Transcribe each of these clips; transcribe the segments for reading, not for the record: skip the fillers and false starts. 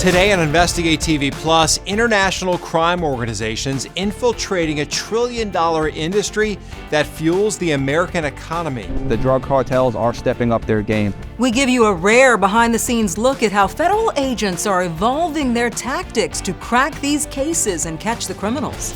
Today on Investigate TV Plus, international crime organizations infiltrating a $1 trillion industry that fuels the American economy. The drug cartels are stepping up their game. We give you a rare behind-the-scenes look at how federal agents are evolving their tactics to crack these cases and catch the criminals.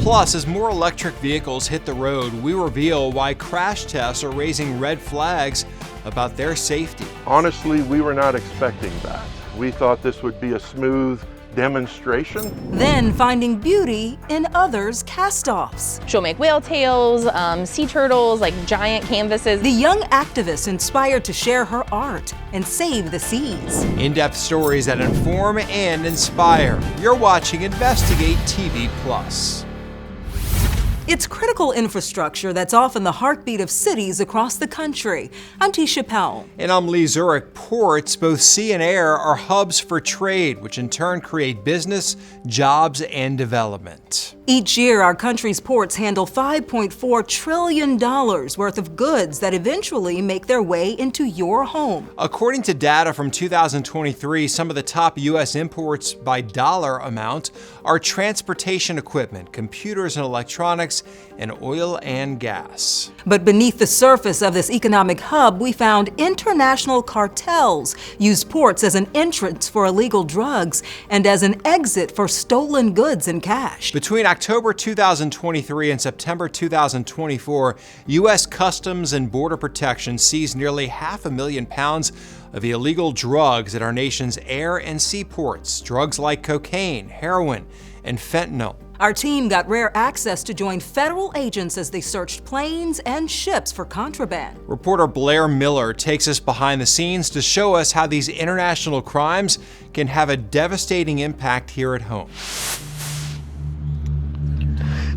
Plus, as more electric vehicles hit the road, we reveal why crash tests are raising red flags about their safety. Honestly, we were not expecting that. We thought this would be a smooth demonstration. Then finding beauty in others' cast-offs. She'll make whale tails, sea turtles, like giant canvases. The young activist inspired to share her art and save the seas. In-depth stories that inform and inspire. You're watching Investigate TV Plus. It's critical infrastructure that's often the heartbeat of cities across the country. I'm Tisha Powell. And I'm Lee Zurich. Ports, both sea and air, are hubs for trade, which in turn create business, jobs, and development. Each year, our country's ports handle $5.4 trillion worth of goods that eventually make their way into your home. According to data from 2023, some of the top U.S. imports by dollar amount are transportation equipment, computers and electronics, and oil and gas. But beneath the surface of this economic hub, we found international cartels use ports as an entrance for illegal drugs and as an exit for stolen goods and cash. Between October 2023 and September 2024, U.S. Customs and Border Protection seized nearly 500,000 pounds of illegal drugs at our nation's air and sea ports. Drugs like cocaine, heroin, and fentanyl. Our team got rare access to join federal agents as they searched planes and ships for contraband. Reporter Blair Miller takes us behind the scenes to show us how these international crimes can have a devastating impact here at home.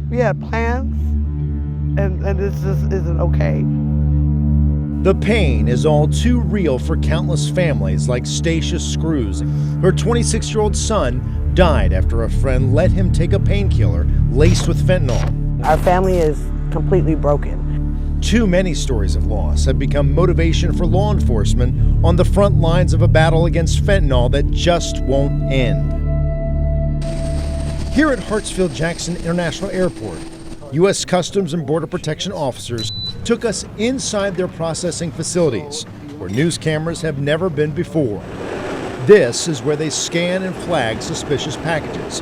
We had plans, and this just isn't okay. The pain is all too real for countless families like Stacia Screws. Her 26-year-old son died after a friend let him take a painkiller laced with fentanyl. Our family is completely broken. Too many stories of loss have become motivation for law enforcement on the front lines of a battle against fentanyl that just won't end. Here at Hartsfield-Jackson International Airport, U.S. Customs and Border Protection officers took us inside their processing facilities, where news cameras have never been before. This is where they scan and flag suspicious packages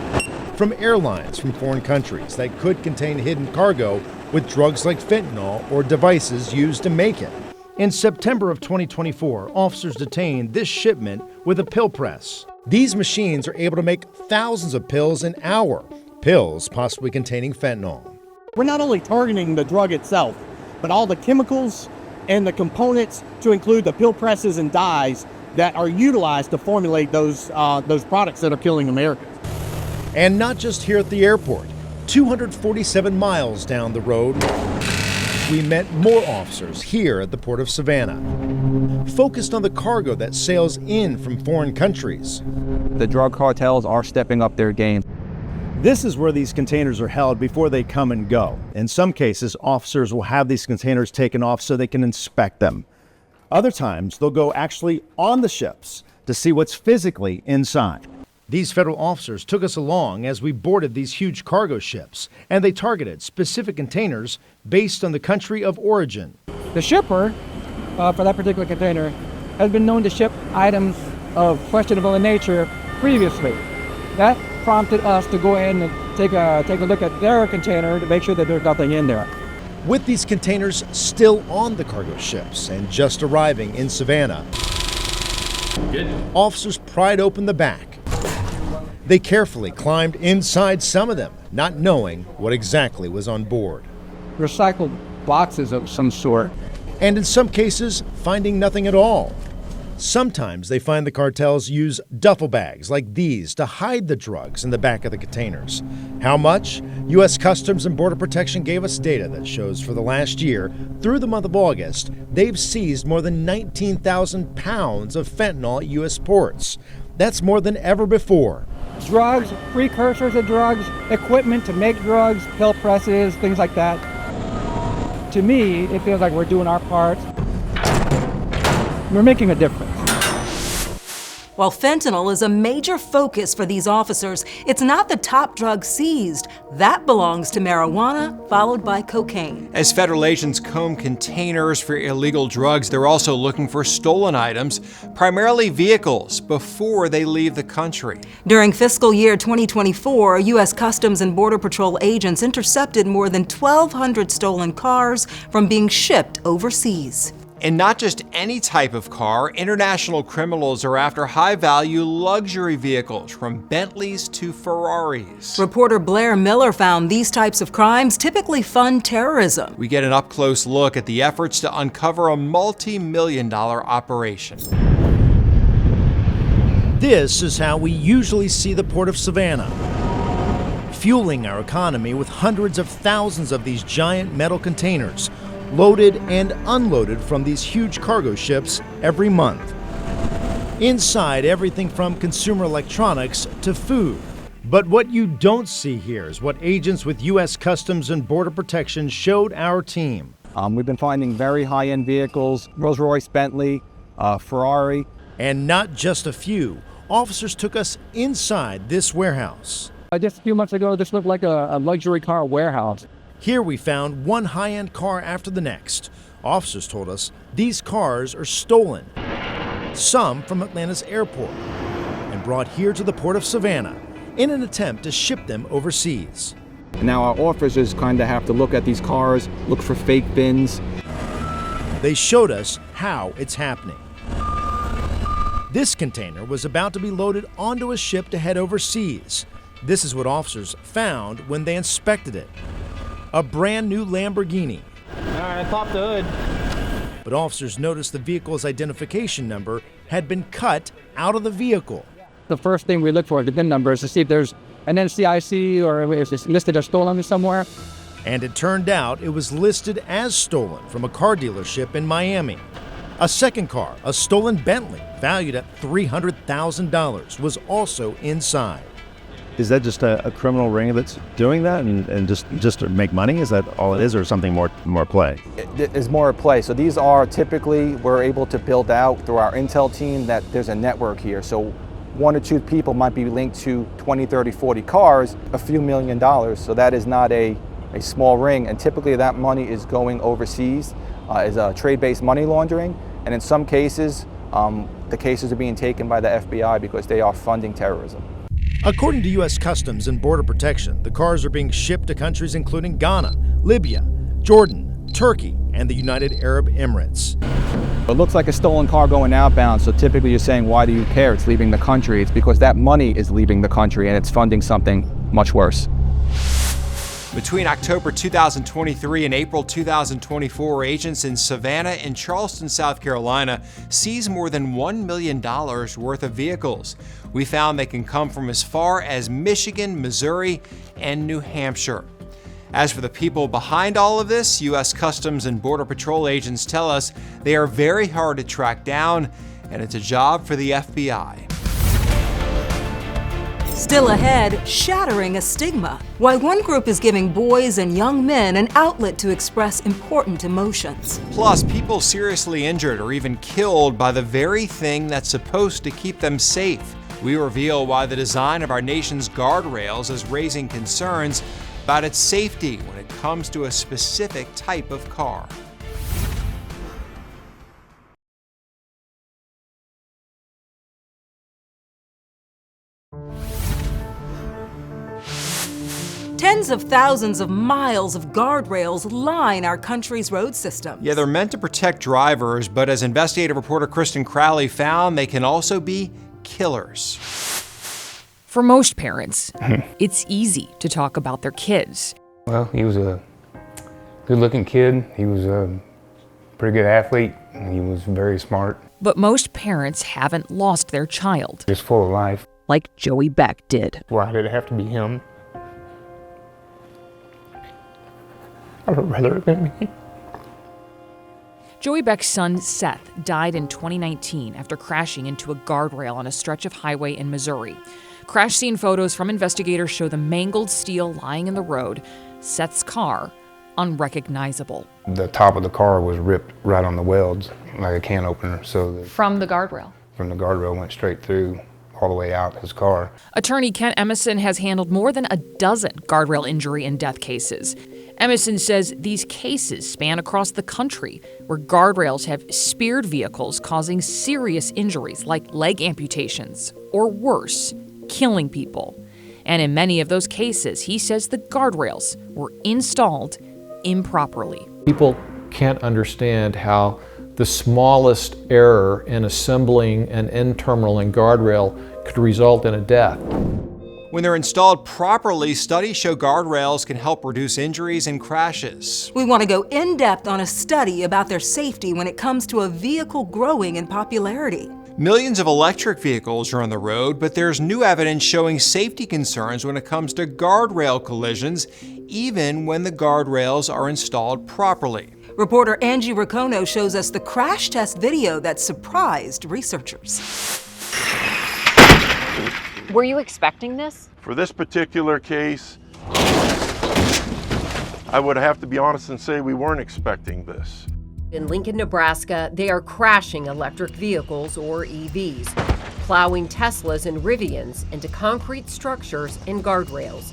from airlines from foreign countries that could contain hidden cargo with drugs like fentanyl or devices used to make it. In September of 2024, officers detained this shipment with a pill press. These machines are able to make thousands of pills an hour, pills possibly containing fentanyl. We're not only targeting the drug itself, but all the chemicals and the components, to include the pill presses and dyes that are utilized to formulate those products that are killing Americans. And not just here at the airport. 247 miles down the road, we met more officers here at the Port of Savannah, focused on the cargo that sails in from foreign countries. The drug cartels are stepping up their game. This is where these containers are held before they come and go. In some cases, officers will have these containers taken off so they can inspect them. Other times, they'll go actually on the ships to see what's physically inside. These federal officers took us along as we boarded these huge cargo ships, and they targeted specific containers based on the country of origin. The shipper for that particular container has been known to ship items of questionable nature previously. That prompted us to go ahead and take a look at their container to make sure that there's nothing in there. With these containers still on the cargo ships and just arriving in Savannah, officers pried open the back. They carefully climbed inside some of them, not knowing what exactly was on board. Recycled boxes of some sort. And in some cases, finding nothing at all. Sometimes they find the cartels use duffel bags like these to hide the drugs in the back of the containers. How much? U.S. Customs and Border Protection gave us data that shows for the last year, through the month of August, they've seized more than 19,000 pounds of fentanyl at U.S. ports. That's more than ever before. Drugs, precursors of drugs, equipment to make drugs, pill presses, things like that. To me, it feels like we're doing our part. We're making a difference. While fentanyl is a major focus for these officers, it's not the top drug seized. That belongs to marijuana, followed by cocaine. As federal agents comb containers for illegal drugs, they're also looking for stolen items, primarily vehicles, before they leave the country. During fiscal year 2024, U.S. Customs and Border Patrol agents intercepted more than 1,200 stolen cars from being shipped overseas. And not just any type of car, international criminals are after high-value luxury vehicles, from Bentleys to Ferraris. Reporter Blair Miller found these types of crimes typically fund terrorism. We get an up-close look at the efforts to uncover a multi-million-dollar operation. This is how we usually see the Port of Savannah, fueling our economy with hundreds of thousands of these giant metal containers, loaded and unloaded from these huge cargo ships every month. Inside, everything from consumer electronics to food. But what you don't see here is what agents with U.S. Customs and Border Protection showed our team. We've been finding very high-end vehicles, Rolls-Royce, Bentley, Ferrari. And not just a few. Officers took us inside this warehouse. Just a few months ago, this looked like a luxury car warehouse. Here we found one high-end car after the next. Officers told us these cars are stolen, some from Atlanta's airport, and brought here to the Port of Savannah in an attempt to ship them overseas. Now our officers kind of have to look at these cars, look for fake bins. They showed us how it's happening. This container was about to be loaded onto a ship to head overseas. This is what officers found when they inspected it. A brand new Lamborghini. All right, pop the hood. But officers noticed the vehicle's identification number had been cut out of the vehicle. The first thing we look for is the VIN numbers to see if there's an NCIC or if it's listed as stolen somewhere. And it turned out it was listed as stolen from a car dealership in Miami. A second car, a stolen Bentley, valued at $300,000, was also inside. Is that just a criminal ring that's doing that and just to make money? Is that all it is, or something more play? It is more at play. So these are typically, we're able to build out through our intel team that there's a network here. So one or two people might be linked to 20, 30, 40 cars, a few $1 million. So that is not a small ring. And typically that money is going overseas as a trade-based money laundering. And in some cases, the cases are being taken by the FBI because they are funding terrorism. According to U.S. Customs and Border Protection, the cars are being shipped to countries including Ghana, Libya, Jordan, Turkey, and the United Arab Emirates. It looks like a stolen car going outbound, so typically you're saying, why do you care? It's leaving the country. It's because that money is leaving the country and it's funding something much worse. Between October 2023 and April 2024, agents in Savannah and Charleston, South Carolina, seized more than $1 million worth of vehicles. We found they can come from as far as Michigan, Missouri, and New Hampshire. As for the people behind all of this, U.S. Customs and Border Patrol agents tell us they are very hard to track down, and it's a job for the FBI. Still ahead, shattering a stigma. Why one group is giving boys and young men an outlet to express important emotions. Plus, people seriously injured or even killed by the very thing that's supposed to keep them safe. We reveal why the design of our nation's guardrails is raising concerns about its safety when it comes to a specific type of car. Tens of thousands of miles of guardrails line our country's road system. Yeah, they're meant to protect drivers, but as investigative reporter Kristen Crowley found, they can also be killers. For most parents, it's easy to talk about their kids. Well, he was a good-looking kid. He was a pretty good athlete, and he was very smart. But most parents haven't lost their child. Just full of life. Like Joey Beck did. Why did it have to be him? I would rather it been me. Joey Beck's son, Seth, died in 2019 after crashing into a guardrail on a stretch of highway in Missouri. Crash scene photos from investigators show the mangled steel lying in the road, Seth's car unrecognizable. The top of the car was ripped right on the welds, like a can opener. So From the guardrail? from the guardrail, went straight through all the way out his car. Attorney Ken Emison has handled more than a dozen guardrail injury and death cases. Emison says these cases span across the country, where guardrails have speared vehicles, causing serious injuries like leg amputations, or worse, killing people. And in many of those cases, he says the guardrails were installed improperly. People can't understand how the smallest error in assembling an end terminal and guardrail could result in a death. When they're installed properly, studies show guardrails can help reduce injuries and crashes. We want to go in depth on a study about their safety when it comes to a vehicle growing in popularity. Millions of electric vehicles are on the road, but there's new evidence showing safety concerns when it comes to guardrail collisions, even when the guardrails are installed properly. Reporter Angie Riccono shows us the crash test video that surprised researchers. Were you expecting this? For this particular case, I would have to be honest and say we weren't expecting this. In Lincoln, Nebraska, they are crashing electric vehicles, or EVs, plowing Teslas and Rivians into concrete structures and guardrails.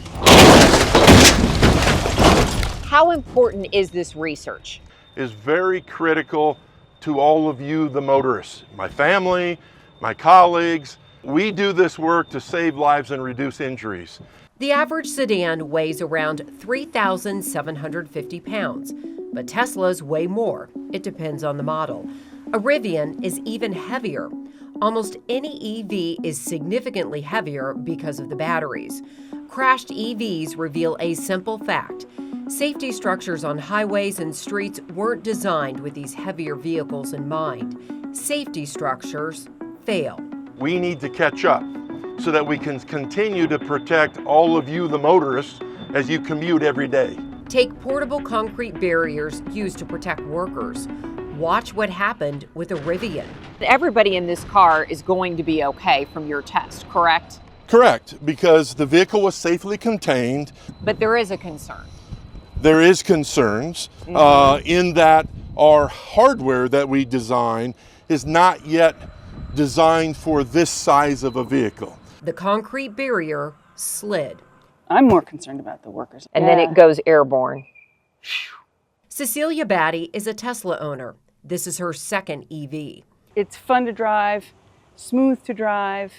How important is this research? Is very critical to all of you, the motorists, my family, my colleagues. We do this work to save lives and reduce injuries. The average sedan weighs around 3,750 pounds, but Teslas weigh more. It depends on the model. A Rivian is even heavier. Almost any EV is significantly heavier because of the batteries. Crashed EVs reveal a simple fact. Safety structures on highways and streets weren't designed with these heavier vehicles in mind. Safety structures fail. We need to catch up so that we can continue to protect all of you, the motorists, as you commute every day. Take portable concrete barriers used to protect workers. Watch what happened with a Rivian. Everybody in this car is going to be okay from your test, correct? Correct, because the vehicle was safely contained. But there is a concern. There is concerns in that our hardware that we design is not yet designed for this size of a vehicle. The concrete barrier slid. I'm more concerned about the workers. And then it goes airborne. Cecilia Batty is a Tesla owner. This is her second EV. It's fun to drive, smooth to drive,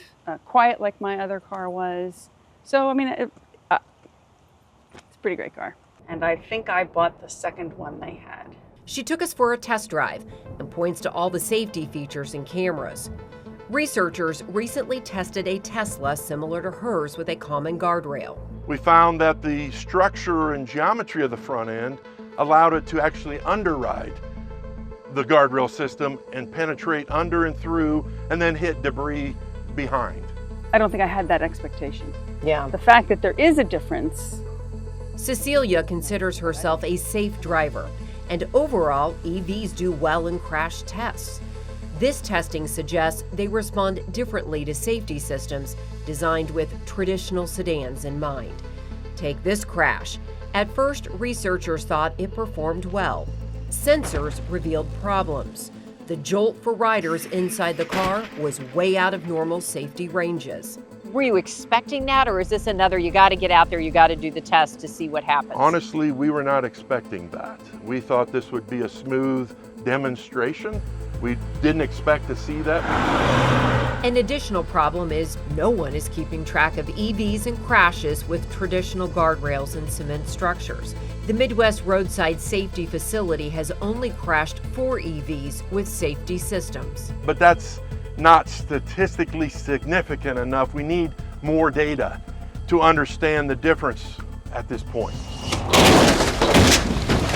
quiet like my other car was. So, I mean, it's a pretty great car. And I think I bought the second one they had. She took us for a test drive and points to all the safety features and cameras. Researchers recently tested a Tesla similar to hers with a common guardrail. We found that the structure and geometry of the front end allowed it to actually underride the guardrail system and penetrate under and through and then hit debris behind. I don't think I had that expectation. Yeah. The fact that there is a difference. Cecilia considers herself a safe driver, and overall, EVs do well in crash tests. This testing suggests they respond differently to safety systems designed with traditional sedans in mind. Take this crash. At first, researchers thought it performed well. Sensors revealed problems. The jolt for riders inside the car was way out of normal safety ranges. Were you expecting that, or is this another, you got to get out there, you got to do the test to see what happens? Honestly, we were not expecting that. We thought this would be a smooth demonstration. We didn't expect to see that. An additional problem is no one is keeping track of EVs and crashes with traditional guardrails and cement structures. The Midwest Roadside Safety Facility has only crashed 4 EVs with safety systems. But that's not statistically significant enough. We need more data to understand the difference at this point.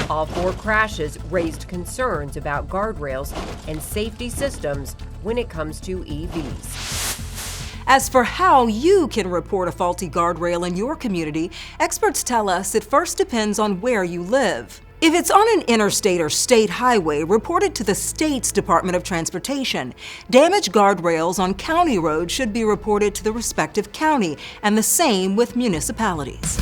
All 4 crashes raised concerns about guardrails and safety systems when it comes to EVs. As for how you can report a faulty guardrail in your community, experts tell us it first depends on where you live. If it's on an interstate or state highway, report it to the state's Department of Transportation. Damaged guardrails on county roads should be reported to the respective county, and the same with municipalities.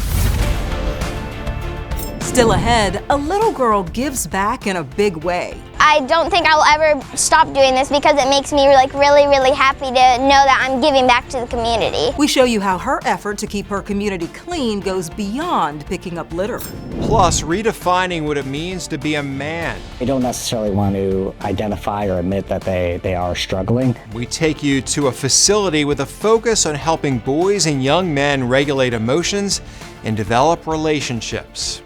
Still ahead, a little girl gives back in a big way. I don't think I'll ever stop doing this because it makes me like really, really happy to know that I'm giving back to the community. We show you how her effort to keep her community clean goes beyond picking up litter. Plus, redefining what it means to be a man. They don't necessarily want to identify or admit that they are struggling. We take you to a facility with a focus on helping boys and young men regulate emotions and develop relationships.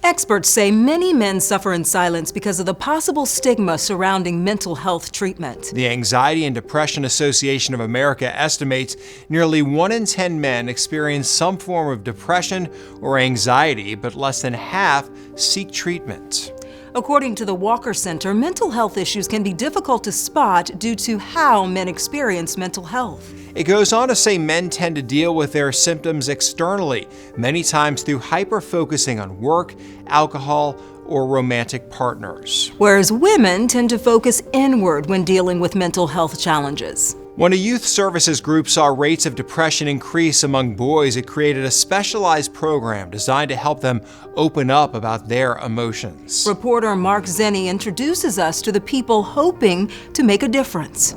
Experts say many men suffer in silence because of the possible stigma surrounding mental health treatment. The Anxiety and Depression Association of America estimates nearly 1 in 10 men experience some form of depression or anxiety, but less than half seek treatment. According to the Walker Center, mental health issues can be difficult to spot due to how men experience mental health. It goes on to say men tend to deal with their symptoms externally, many times through hyper-focusing on work, alcohol, or romantic partners. Whereas women tend to focus inward when dealing with mental health challenges. When a youth services group saw rates of depression increase among boys, it created a specialized program designed to help them open up about their emotions. Reporter Mark Zenny introduces us to the people hoping to make a difference.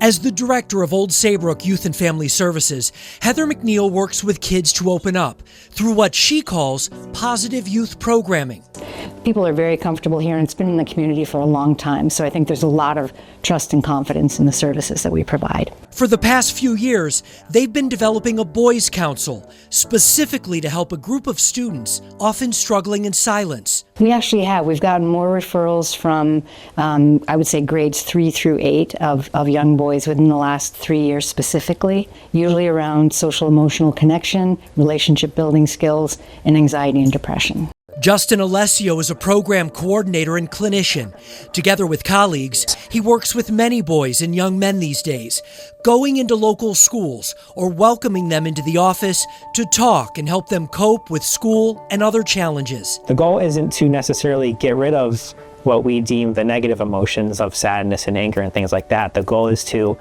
As the director of Old Saybrook Youth and Family Services, Heather McNeil works with kids to open up through what she calls positive youth programming. People are very comfortable here, and it's been in the community for a long time, so I think there's a lot of trust and confidence in the services that we provide. For the past few years, they've been developing a boys' council, specifically to help a group of students, often struggling in silence. We actually have. We've gotten more referrals from, I would say, grades 3 through 8 of young boys within the last 3 years specifically, usually around social emotional connection, relationship building skills, and anxiety and depression. Justin Alessio is a program coordinator and clinician. Together with colleagues, he works with many boys and young men these days, going into local schools or welcoming them into the office to talk and help them cope with school and other challenges. The goal isn't to necessarily get rid of what we deem the negative emotions of sadness and anger and things like that. The goal is to,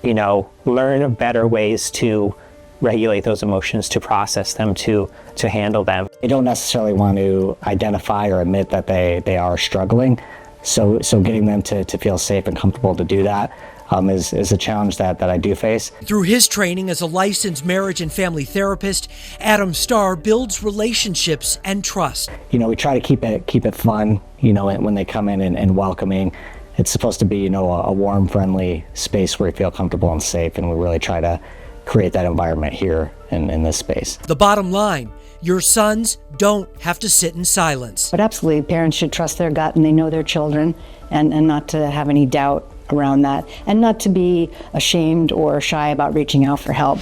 learn better ways to regulate those emotions, to process them, to handle them. They don't necessarily want to identify or admit that they are struggling. So getting them to feel safe and comfortable to do that is a challenge that I do face. Through his training as a licensed marriage and family therapist, Adam Starr builds relationships and trust. We try to keep it fun, when they come in and welcoming. It's supposed to be, a warm, friendly space where you feel comfortable and safe, and we really try to create that environment here in this space. The bottom line, your sons don't have to sit in silence. But absolutely, parents should trust their gut and they know their children, and not to have any doubt around that, and not to be ashamed or shy about reaching out for help.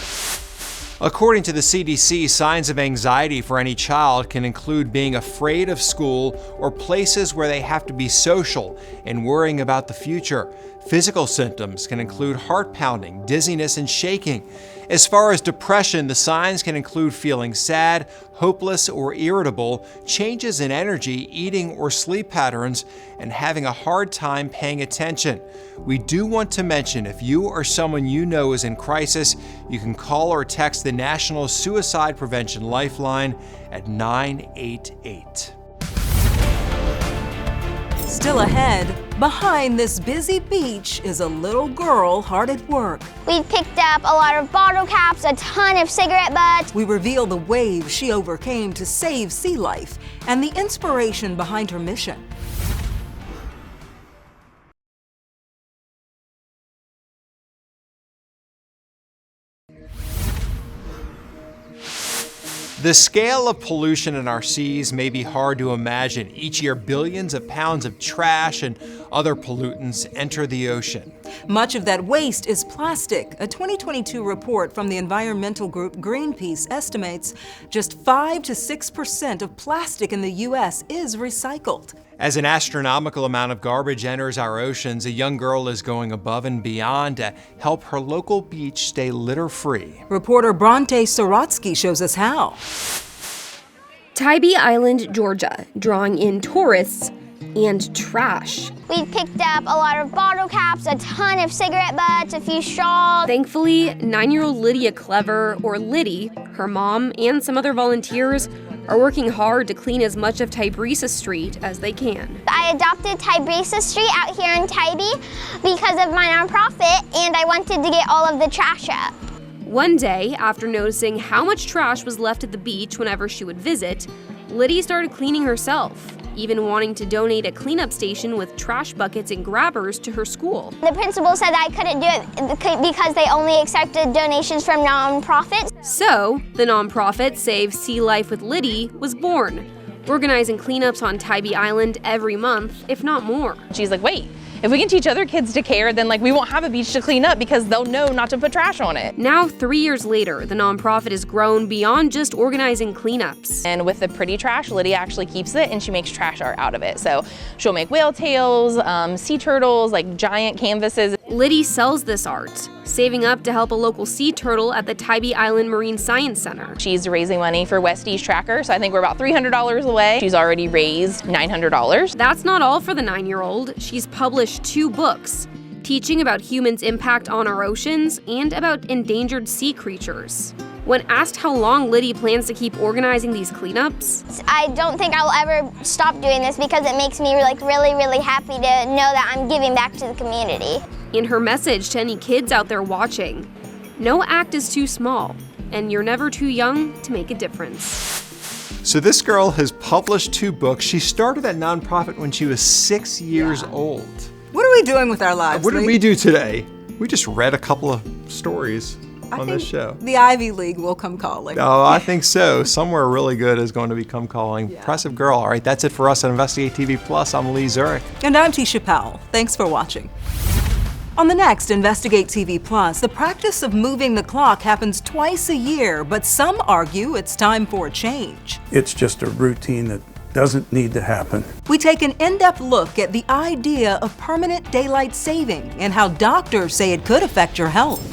According to the CDC, signs of anxiety for any child can include being afraid of school or places where they have to be social and worrying about the future. Physical symptoms can include heart pounding, dizziness, and shaking. As far as depression, the signs can include feeling sad, hopeless, or irritable, changes in energy, eating or sleep patterns, and having a hard time paying attention. We do want to mention if you or someone you know is in crisis, you can call or text the National Suicide Prevention Lifeline at 988. Still ahead, behind this busy beach is a little girl hard at work. We picked up a lot of bottle caps, a ton of cigarette butts. We reveal the waves she overcame to save sea life and the inspiration behind her mission. The scale of pollution in our seas may be hard to imagine. Each year, billions of pounds of trash and other pollutants enter the ocean. Much of that waste is plastic. A 2022 report from the environmental group Greenpeace estimates just 5 to 6% of plastic in the U.S. is recycled. As an astronomical amount of garbage enters our oceans, a young girl is going above and beyond to help her local beach stay litter-free. Reporter Bronte Sorotsky shows us how. Tybee Island, Georgia, drawing in tourists and trash. We picked up a lot of bottle caps, a ton of cigarette butts, a few straws. Thankfully, 9-year-old Lydia Clever, or Liddy, her mom, and some other volunteers are working hard to clean as much of Tybrisa Street as they can. I adopted Tybrisa Street out here in Tybee because of my nonprofit, and I wanted to get all of the trash up. One day, after noticing how much trash was left at the beach whenever she would visit, Liddy started cleaning herself, even wanting to donate a cleanup station with trash buckets and grabbers to her school. The principal said I couldn't do it because they only accepted donations from nonprofits. So, the nonprofit Save Sea Life with Liddy was born, organizing cleanups on Tybee Island every month, if not more. She's like, wait, if we can teach other kids to care, then we won't have a beach to clean up because they'll know not to put trash on it. Now, 3 years later, the nonprofit has grown beyond just organizing cleanups. And with the pretty trash, Lydia actually keeps it and she makes trash art out of it. So she'll make whale tails, sea turtles, giant canvases. Liddy sells this art, saving up to help a local sea turtle at the Tybee Island Marine Science Center. She's raising money for West East Tracker, so I think we're about $300 away. She's already raised $900. That's not all for the 9-year-old. She's published 2 books, teaching about humans' impact on our oceans and about endangered sea creatures. When asked how long Liddy plans to keep organizing these cleanups, I don't think I'll ever stop doing this because it makes me really, really happy to know that I'm giving back to the community. In her message to any kids out there watching, no act is too small, and you're never too young to make a difference. So this girl has published 2 books. She started that nonprofit when she was 6 years old. What are we doing with our lives? What did we do today? We just read a couple of stories on this show. The Ivy League will come calling. Oh, I think so. Somewhere really good is going to become calling. Impressive girl. All right, that's it for us on Investigate TV Plus. I'm Lee Zurich. And I'm Tisha Powell. Thanks for watching. On the next Investigate TV Plus, the practice of moving the clock happens twice a year, but some argue it's time for a change. It's just a routine that doesn't need to happen. We take an in-depth look at the idea of permanent daylight saving and how doctors say it could affect your health.